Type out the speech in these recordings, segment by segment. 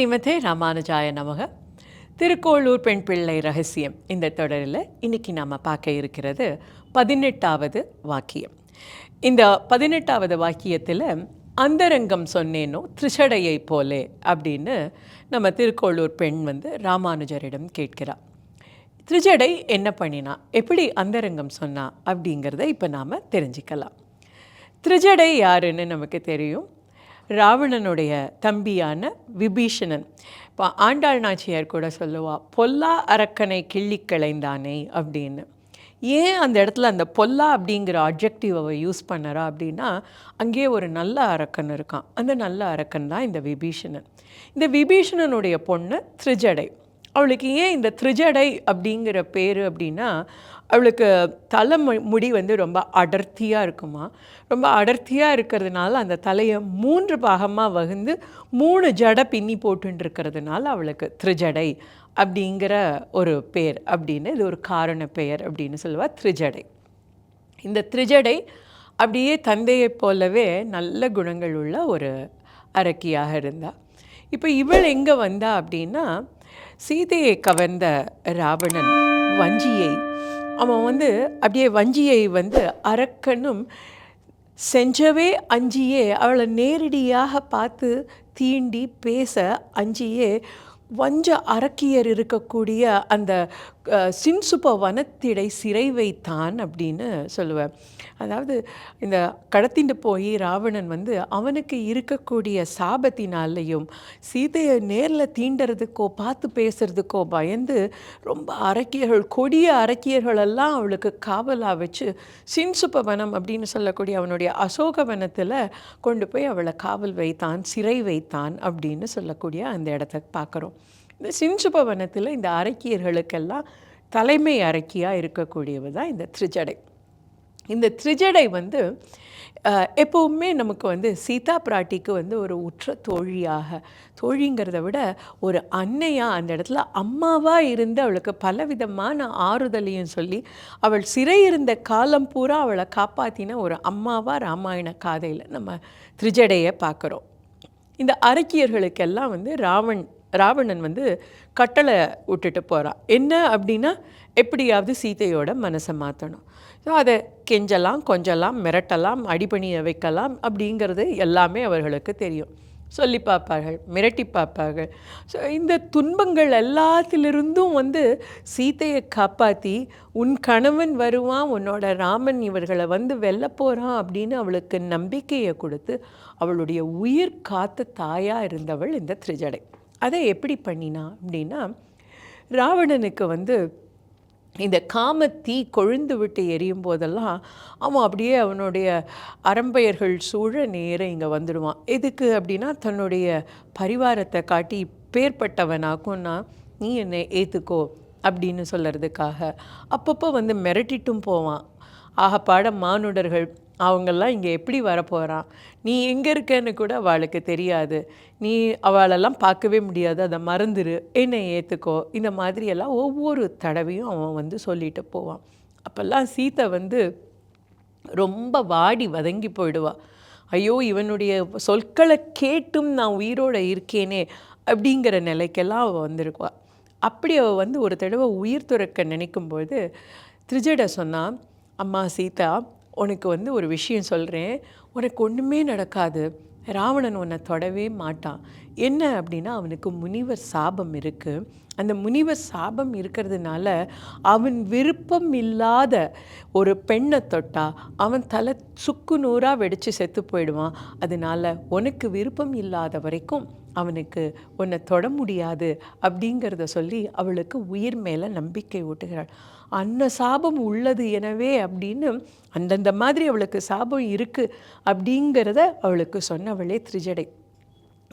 ஸ்ரீமதே ராமானுஜாய நமக. திருக்கோளூர் பெண் பிள்ளை ரகசியம் இந்த தொடரில் இன்றைக்கி நாம் பார்க்க இருக்கிறது 18வது வாக்கியம். இந்த 18வது வாக்கியத்தில் அந்தரங்கம் சொன்னேனோ திரிஷடையை போலே அப்படின்னு நம்ம திருக்கோளூர் பெண் ராமானுஜரிடம் கேட்கிறார். திரிஜடை என்ன பண்ணினா, எப்படி அந்தரங்கம் சொன்னா அப்படிங்கிறத இப்போ நாம் தெரிஞ்சுக்கலாம். திரிஜடை யாருன்னு நமக்கு தெரியும். ராவணனுடைய தம்பியான விபீஷணன். இப்போ ஆண்டாள் நாச்சியார் கூட சொல்லுவா, பொல்லா அரக்கனை கிள்ளி களைந்தானே அப்படின்னு. ஏன் அந்த இடத்துல அந்த பொல்லா அப்படிங்கிற ஆப்ஜெக்டிவை யூஸ் பண்ணுறா அப்படின்னா, அங்கேயே ஒரு நல்ல அரக்கன் இருக்கான். அந்த நல்ல அரக்கன் தான் இந்த விபீஷணன். இந்த விபீஷணனுடைய பொண்ணு திரிஜடை. அவளுக்கு ஏன் இந்த திரிஜடை அப்படிங்கிற பேர் அப்படின்னா, அவளுக்கு முடி ரொம்ப அடர்த்தியாக இருக்குமா. ரொம்ப அடர்த்தியாக இருக்கிறதுனால அந்த தலையை 3 பாகமாக வகுந்து 3 ஜடை பின்னி போட்டுருக்கிறதுனால அவளுக்கு திரிஜடை அப்படிங்கிற ஒரு பேர் அப்படின்னு, இது ஒரு காரண பெயர் அப்படின்னு சொல்லுவாள் திரிஜடை. இந்த திரிஜடை அப்படியே தந்தையை போலவே நல்ல குணங்கள் உள்ள ஒரு அரக்கியாக இருந்தாள். இப்போ இவள் எங்கே வந்தா அப்படின்னா, சீதையை கவர்ந்த ராவணன் வஞ்சியை அவன் அப்படியே வஞ்சியை அரக்கனும் செஞ்சவே அஞ்சியே அவளை நேரடியாக பார்த்து தீண்டி பேச அஞ்சியே வஞ்ச அரக்கியர் இருக்கக்கூடிய அந்த சின்சுப வனத்திடை சிறை வைத்தான் அப்படின்னு சொல்லுவேன். அதாவது இந்த கடத்திட்டு போய் ராவணன் அவனுக்கு இருக்கக்கூடிய சாபத்தினாலையும் சீதையை நேரில் தீண்டுறதுக்கோ பார்த்து பேசுறதுக்கோ பயந்து ரொம்ப அரக்கியர்கள், கொடிய அரக்கியர்களெல்லாம் அவளுக்கு காவலாக வச்சு சின்சுப வனம் அப்படின்னு சொல்லக்கூடிய அவனுடைய அசோக வனத்தில் கொண்டு போய் அவளை காவல் வைத்தான், சிறை வைத்தான் அப்படின்னு சொல்லக்கூடிய அந்த இடத்த பார்க்குறோம். இந்த சின்சுப வனத்தில் இந்த அரக்கியர்களுக்கெல்லாம் தலைமை அரக்கியாக இருக்கக்கூடியவ தான் இந்த திரிஜடை. இந்த திரிஜடை எப்போவுமே நமக்கு சீதா பிராட்டிக்கு ஒரு உற்ற தோழியாக, தோழிங்கிறத விட ஒரு அன்னையாக, அந்த இடத்துல அம்மாவாக இருந்து அவளுக்கு பலவிதமான ஆறுதலையும் சொல்லி அவள் சிறை இருந்த காலம் பூரா அவளை காப்பாற்றின ஒரு அம்மாவாக ராமாயண காதையில் நம்ம திரிஜடையை பார்க்குறோம். இந்த அரக்கியர்களுக்கெல்லாம் ராவணன் கட்டளை விட்டுட்டு போகிறான். என்ன அப்படின்னா, எப்படியாவது சீதையோட மனசை மாற்றணும். ஸோ அதை கெஞ்சலாம், கொஞ்சலாம், மிரட்டலாம், அடிபணிய வைக்கலாம் அப்படிங்கிறது எல்லாமே அவர்களுக்கு தெரியும். சொல்லி பார்ப்பார்கள், மிரட்டி பார்ப்பார்கள். ஸோ இந்த துன்பங்கள் எல்லாத்திலிருந்தும் சீதையை காப்பாற்றி உன் கணவன் வருவான், உன்னோட ராமன் இவர்களை வெல்ல போகிறான் அப்படின்னு அவளுக்கு நம்பிக்கையை கொடுத்து அவளுடைய உயிர் காத்த தாயாக இருந்தவள் இந்த திரிஜடை. அதை எப்படி பண்ணினா அப்படின்னா, ராவணனுக்கு இந்த காமத்தீ கொழுந்து விட்டு எரியும் போதெல்லாம் அவன் அப்படியே அவனுடைய அரம்பையர்கள் சூழ நேர இங்கே வந்துடுவான். எதுக்கு அப்படின்னா, தன்னுடைய பரிவாரத்தை காட்டி பேர்பட்டவனாக்கும்னா நீ என்னை ஏற்றுக்கோ அப்படின்னு சொல்கிறதுக்காக அப்பப்போ மிரட்டிட்டும் போவான். ஆகப்பாட மானுடர்கள் அவங்கெல்லாம் இங்கே எப்படி வரப்போகிறான், நீ எங்கே இருக்கன்னு கூட அவளுக்கு தெரியாது, நீ அவளெல்லாம் பார்க்கவே முடியாது, அதை மறந்துடு, என்னை ஏற்றுக்கோ, இந்த மாதிரியெல்லாம் ஒவ்வொரு தடவையும் அவன் சொல்லிட்டு போவான். அப்போல்லாம் சீதை ரொம்ப வாடி வதங்கி போயிடுவா. ஐயோ, இவனுடைய சொற்களை கேட்டும் நான் உயிரோடு இருக்கேனே அப்படிங்கிற நிலைக்கெல்லாம் அவள் வந்திருக்குவா. அப்படி அவள் ஒரு தடவை உயிர் துறக்க நினைக்கும்போது திரிஜடை சொன்னான், அம்மா சீதா, உனக்கு ஒரு விஷயம் சொல்கிறேன், உனக்கு ஒன்றுமே நடக்காது, ராவணன் உன்னை தொடவே மாட்டான். என்ன அப்படின்னா, அவனுக்கு முனிவர் சாபம் இருக்குது. அந்த முனிவர் சாபம் இருக்கிறதுனால அவன் விருப்பம் இல்லாத ஒரு பெண்ணை தொட்டா அவன் தலை சுக்கு நூறாக வெடித்து செத்து போயிடுவான். அதனால் உனக்கு விருப்பம் இல்லாத வரைக்கும் அவனுக்கு உன்னை தொட முடியாது அப்படிங்கிறத சொல்லி அவளுக்கு உயிர் மேலே நம்பிக்கை ஊட்டுகிறாள். அன்ன சாபம் உள்ளது எனவே அப்படின்னு அந்தந்த மாதிரி அவளுக்கு சாபம் இருக்குது அப்படிங்கிறத அவளுக்கு சொன்னவளே திரிஜடை.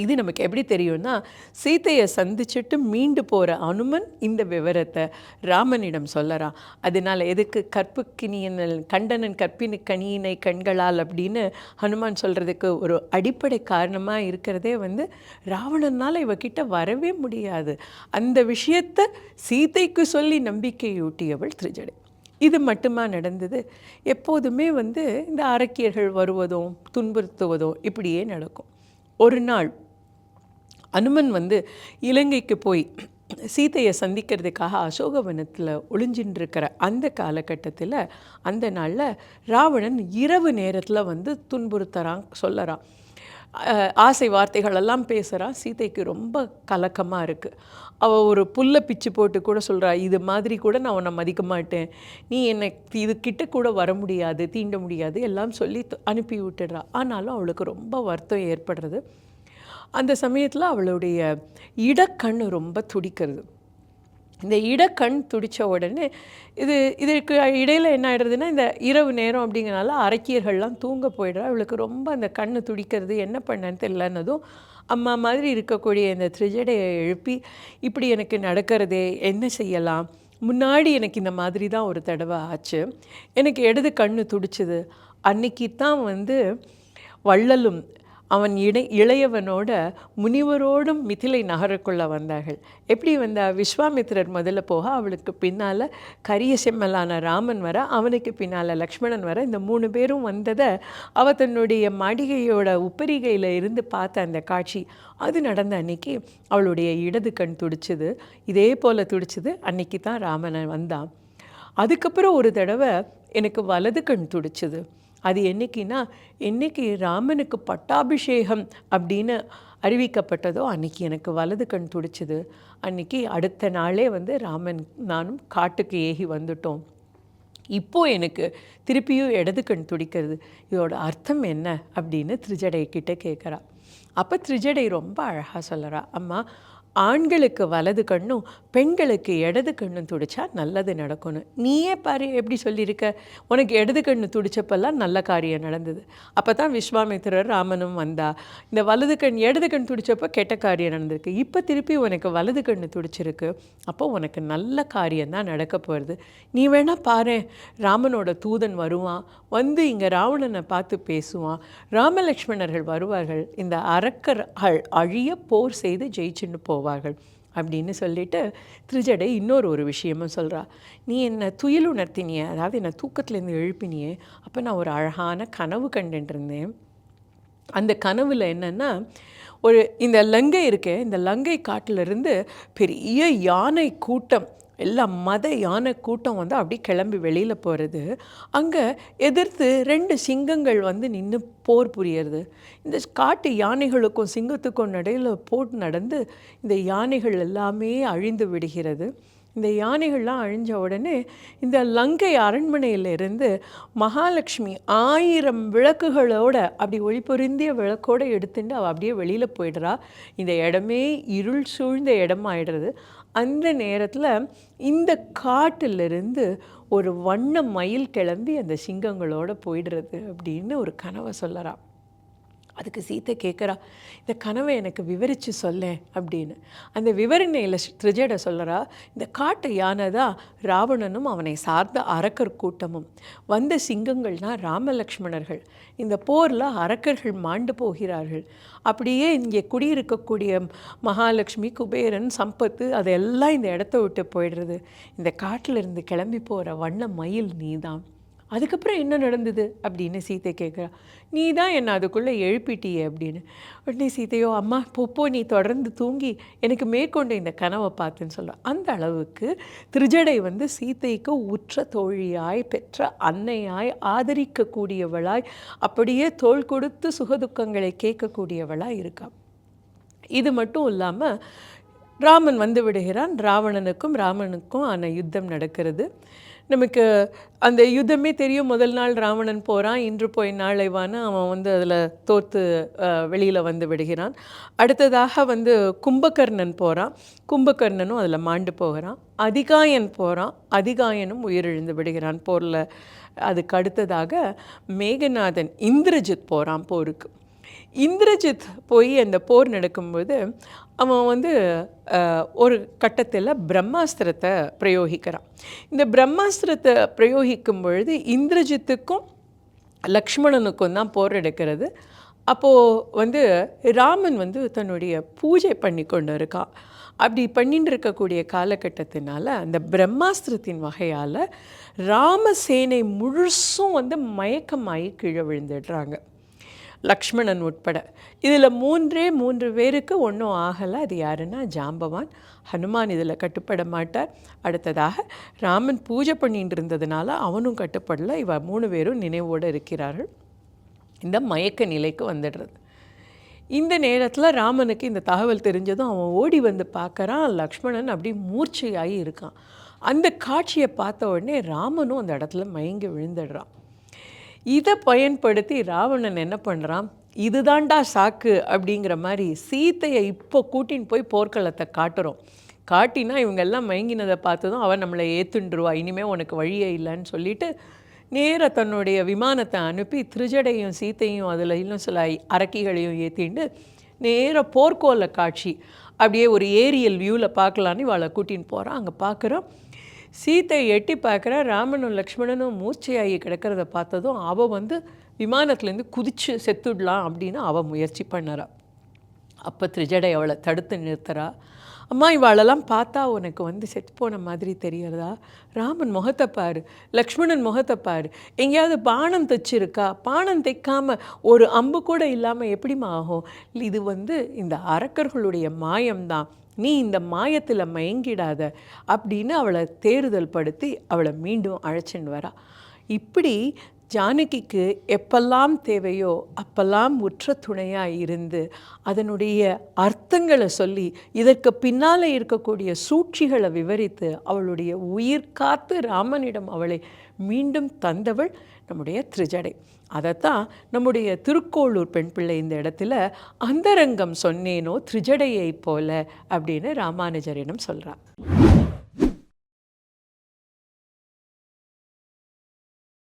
இது நமக்கு எப்படி தெரியும்னா, சீதையை சந்திச்சுட்டு மீண்டு போகிற அனுமன் இந்த விவரத்தை ராமனிடம் சொல்லறான். அதனால் எதுக்கு கற்புக்கினியனல் கண்டனன் கற்பினு கனியினை கண்களால் அப்படின்னு ஹனுமான் சொல்கிறதுக்கு ஒரு அடிப்படை காரணமாக இருக்கிறதே ராவணனால் இவகிட்ட வரவே முடியாது. அந்த விஷயத்தை சீதைக்கு சொல்லி நம்பிக்கையூட்டியவள் திரிஜடை. இது மட்டுமா நடந்தது? எப்போதுமே இந்த அரக்கியர்கள் வருவதும் துன்புறுத்துவதும் இப்படியே நடக்கும். ஒரு நாள் அனுமன் வந்து இலங்கைக்கு போய் சீதையை சந்திக்கிறதுக்காக அசோகவனத்தில் ஒளிஞ்சின்றிருக்கிற அந்த காலகட்டத்தில் அந்த நாளில் ராவணன் இரவு நேரத்தில் வந்து துன்புறுத்துறான், சொல்லறான், ஆசை வார்த்தைகளெல்லாம் பேசுகிறான். சீதைக்கு ரொம்ப கலக்கமாக இருக்குது. அவள் ஒரு புல்லை பிச்சு போட்டு கூட சொல்கிறா, இது மாதிரி கூட நான் உன்னை மதிக்க மாட்டேன், நீ என்னை இது கிட்ட கூட வர முடியாது, தீண்ட முடியாது எல்லாம் சொல்லி அனுப்பி விட்டுடுறா. ஆனாலும் அவளுக்கு ரொம்ப வருத்தம் ஏற்படுறது. அந்த சமயத்தில் அவளுடைய இடக்கண் ரொம்ப துடிக்கிறது. இந்த இடக்கண் துடித்த உடனே இதற்கு இடையில் என்ன ஆகிடுறதுன்னா, இந்த இரவு நேரம் அப்படிங்கிறனால அரக்கியர்கள்லாம் தூங்க போயிடுறா. அவளுக்கு ரொம்ப அந்த கண் துடிக்கிறது, என்ன பண்ணன்னு தெரியலன்னதும் அம்மா மாதிரி இருக்கக்கூடிய இந்த திரிஜடையை எழுப்பி, இப்படி எனக்கு நடக்கிறதே, என்ன செய்யலாம், முன்னாடி எனக்கு இந்த மாதிரி தான் ஒரு தடவை ஆச்சு, எனக்கு இடது கண் துடிச்சுது, அன்னைக்கு தான் வந்து வள்ளலும் அவன் இளையவனோட முனிவரோடும் மிதிலை நகருக்குள்ளே வந்தார்கள். எப்படி வந்தா, விஸ்வாமித்திரர் முதல்ல போக, அவளுக்கு பின்னால் கரிய செம்மலான ராமன் வர, அவனுக்கு பின்னால் லக்ஷ்மணன் வர, இந்த 3 பேரும் வந்ததை அவள் தன்னுடைய மாளிகையோட உப்பரிகையில் இருந்து பார்த்த அந்த காட்சி, அது நடந்த அன்னைக்கு அவளுடைய இடது கண் துடிச்சுது. இதே போல் துடிச்சுது. அன்னைக்கு தான் ராமனை வந்தான். அதுக்கப்புறம் ஒரு தடவை எனக்கு வலது கண் துடிச்சுது. அது என்னைக்குன்னா, என்னைக்கு ராமனுக்கு பட்டாபிஷேகம் அப்படின்னு அறிவிக்கப்பட்டதோ அன்றைக்கி எனக்கு வலது கண் துடிச்சுது. அன்றைக்கி அடுத்த நாளே வந்து ராமன் நானும் காட்டுக்கு ஏகி வந்துட்டோம். இப்போது எனக்கு திருப்பியும் இடது கண் துடிக்கிறது. இதோட அர்த்தம் என்ன அப்படின்னு திரிஜடை கிட்டே கேட்குறா. அப்போ திரிஜடை ரொம்ப அழகாக சொல்கிறா, அம்மா, ஆண்களுக்கு வலது கண்ணும் பெண்களுக்கு இடது கண்ணும் துடிச்சா நல்லது நடக்கணும். நீயே பாரு எப்படி சொல்லியிருக்க, உனக்கு இடது கண்ணு துடிச்சப்பெல்லாம் நல்ல காரியம் நடந்தது. அப்போ தான் விஸ்வாமித்திரர் ராமனும் வந்தா. இந்த வலது கண் இடது கண் துடிச்சப்போ கெட்ட காரியம் நடந்திருக்கு. இப்போ திருப்பி உனக்கு வலது கண்ணு துடிச்சிருக்கு. அப்போ உனக்கு நல்ல காரியம்தான் நடக்க போகிறது. நீ வேணா பாரு, ராமனோட தூதன் வருவான், வந்து இங்கே ராவணனை பார்த்து பேசுவான், ராமலக்ஷ்மணர்கள் வருவார்கள், இந்த அரக்கர்கள் அழிய போர் செய்து ஜெயிச்சுன்னு போவார்கள் அப்படின்னு சொல்லிட்டு திரிஜடை இன்னொரு விஷயமும் சொல்கிறா. நீ என்னை துயில் உணர்த்தினியே, அதாவது என்னை தூக்கத்துலேருந்து எழுப்பினியே, அப்போ நான் ஒரு அழகான கனவு கண்டுருந்தேன். அந்த கனவில் என்னென்னா, இந்த லங்கை இருக்கே, இந்த லங்கை காட்டிலிருந்து பெரிய யானை கூட்டம், எல்லாம் மத யானை கூட்டம் வந்து அப்படியே கிளம்பி வெளியில் போகிறது. அங்கே எதிர்த்து 2 சிங்கங்கள் வந்து நின்று போர் புரியறது. இந்த காட்டு யானைகளுக்கும் சிங்கத்துக்கும் இடையில் போர் நடந்து இந்த யானைகள் எல்லாமே அழிந்து விடுகிறது. இந்த யானைகள்லாம் அழிஞ்ச உடனே இந்த லங்கை அரண்மனையிலிருந்து மகாலட்சுமி 1000 விளக்குகளோட அப்படி ஒளிபொருந்திய விளக்கோடு எடுத்துட்டு அவள் அப்படியே வெளியில் போயிடுறா. இந்த இடமே இருள் சூழ்ந்த இடமாயிடுறது. அந்த நேரத்தில் இந்த காட்டிலிருந்து ஒரு வண்ண மயில் கிளம்பி அந்த சிங்கங்களோடு போயிடுறது அப்படின்னு ஒரு கனவை சொல்லறா. அதுக்கு சீத்தை கேட்குறா, இந்த கனவை எனக்கு விவரித்து சொல்ல அப்படின்னு. அந்த விவரணையில் திரிஜடை சொல்கிறா, இந்த காட்டு யானை தான் ராவணனும் அவனை சார்ந்த அரக்கர் கூட்டமும், வந்த சிங்கங்கள்னால் ராமலக்ஷ்மணர்கள். இந்த போரில் அரக்கர்கள் மாண்டு போகிறார்கள். அப்படியே இங்கே குடியிருக்கக்கூடிய மகாலட்சுமி, குபேரன், சம்பத்து அதெல்லாம் இந்த இடத்த விட்டு போயிடுறது. இந்த காட்டிலிருந்து கிளம்பி போகிற வண்ண மயில் நீ தான். அதுக்கப்புறம் என்ன நடந்தது அப்படின்னு சீத்தை கேட்குறா. நீ தான் என்னை அதுக்குள்ளே எழுப்பிட்டியே அப்படின்னு. உடனே சீத்தையோ, அம்மா பொப்போ, நீ தொடர்ந்து தூங்கி எனக்கு மேற்கொண்டு இந்த கனவை பார்த்துன்னு சொல்கிறா. அந்த அளவுக்கு திரிஜடை வந்து சீத்தைக்கு உற்ற தோழியாய், பெற்ற அன்னையாய், ஆதரிக்கக்கூடியவளாய், அப்படியே தோள் கொடுத்து சுகதுக்கங்களை கேட்கக்கூடியவளாய் இருக்கா. இது மட்டும் இல்லாமல் ராமன் வந்து விடுகிறான். ராமனுக்கும் ஆன யுத்தம் நடக்கிறது. நமக்கு அந்த யுத்தமே தெரியும். முதல் நாள் ராவணன் போகிறான், இன்று போய் நாளைவான அவன் வந்து அதில் தோற்று வெளியில் வந்து விடுகிறான். அடுத்ததாக வந்து கும்பகர்ணன் போகிறான், கும்பகர்ணனும் அதில் மாண்டு போகிறான். அதிகாயன் போகிறான், அதிகாயனும் உயிரிழந்து விடுகிறான் போரில். அதுக்கு அடுத்ததாக மேகநாதன் இந்திரஜித் போகிறான் போருக்கு. இந்திரஜித் போய் அந்த போர் நடக்கும்போது அவன் வந்து ஒரு கட்டத்தில் பிரம்மாஸ்திரத்தை பிரயோகிக்கிறான். இந்த பிரம்மாஸ்திரத்தை பிரயோகிக்கும் பொழுது இந்திரஜித்துக்கும் லக்ஷ்மணனுக்கும் தான் போர் நடக்கிறது. அப்போது வந்து ராமன் வந்து தன்னுடைய பூஜை பண்ணி கொண்டு இருக்கான். அப்படி பண்ணிட்டு இருக்கக்கூடிய காலகட்டத்தினால அந்த பிரம்மாஸ்திரத்தின் வகையால் ராமசேனை முழுசும் வந்து மயக்கமாகி கீழே விழுந்துடுறாங்க. லக்ஷ்மணன் உட்பட. இதில் 3 பேருக்கு ஒன்றும் ஆகலை. அது யாருன்னா ஜாம்பவான். ஹனுமான் இதில் கட்டுப்பட மாட்டார். அடுத்ததாக ராமன் பூஜை பண்ணிட்டு இருந்ததுனால அவனும் கட்டுப்படலை. இவ 3 பேரும் நினைவோடு இருக்கிறார்கள். இந்த மயக்க நிலைக்கு வந்துடுறது. இந்த நேரத்தில் ராமனுக்கு இந்த தகவல் தெரிஞ்சதும் அவன் ஓடி வந்து பார்க்குறான். லக்ஷ்மணன் அப்படி மூர்ச்சையாகி இருக்கான். அந்த காட்சியை பார்த்த உடனே ராமனும் அந்த இடத்துல மயங்கி விழுந்துடுறான். இதை பயன்படுத்தி ராவணன் என்ன பண்ணுறான், இதுதாண்டா சாக்கு அப்படிங்கிற மாதிரி சீத்தையை இப்போ கூட்டின்னு போய் போர்க்களத்தை காட்டுறோம். காட்டினா இவங்கெல்லாம் மயங்கினதை பார்த்ததும் அவன் நம்மளை ஏற்றுண்டுருவா, இனிமேல் உனக்கு வழியே இல்லைன்னு சொல்லிட்டு நேராக தன்னுடைய விமானத்தை அனுப்பி திருஜடையும் சீத்தையும் அதில் இன்னும் சில அரக்கிகளையும் ஏற்றிண்டு நேராக போர்க்கோல காட்சி அப்படியே ஒரு ஏரியல் வியூவில் பார்க்கலான்னு இவளை கூட்டின்னு போகிறான். அங்கே பார்க்குறோம், சீத்தையை எட்டி பார்க்குற ராமனும் லக்ஷ்மணனும் மூர்ச்சையாகி கிடக்கிறத பார்த்ததும் அவள் வந்து விமானத்துலேருந்து குதித்து செத்துடலாம் அப்படின்னு அவள் முயற்சி பண்ணுறா. அப்போ திருஜடை அவளை தடுத்து நிறுத்துறா. அம்மா, இவாளெல்லாம் பார்த்தா உனக்கு வந்து செத்து போன மாதிரி தெரியறதா? ராமன் முகத்தை பாரு, லக்ஷ்மணன் முகத்தை பாரு, எங்கேயாவது பானம் தைச்சிருக்கா? பானம் தைக்காமல் ஒரு அம்பு கூட இல்லாமல் எப்படிமா ஆகும்? இது வந்து இந்த அரக்கர்களுடைய மாயம்தான், நீ இந்த மாயத்தில் மயங்கிடாத அப்படின்னு அவளை தேறுதல் படுத்தி அவளை மீண்டும் அழைச்சின்னு வரா. இப்படி ஜானகிக்கு எப்பெல்லாம் தேவையோ அப்பெல்லாம் உற்ற துணையாக இருந்து அதனுடைய அர்த்தங்களை சொல்லி இதற்கு பின்னால் இருக்கக்கூடிய சூழ்ச்சிகளை விவரித்து அவளுடைய உயிர் காத்து ராமனிடம் அவளை மீண்டும் தந்தவள் நம்முடைய திருஜடை. அதைத்தான் நம்முடைய திருக்கோளூர் பெண் பிள்ளை இந்த இடத்துல அந்தரங்கம் சொன்னேனோ திருஜடையை போல அப்படின்னு ராமானுஜரிடம் சொல்கிறார்.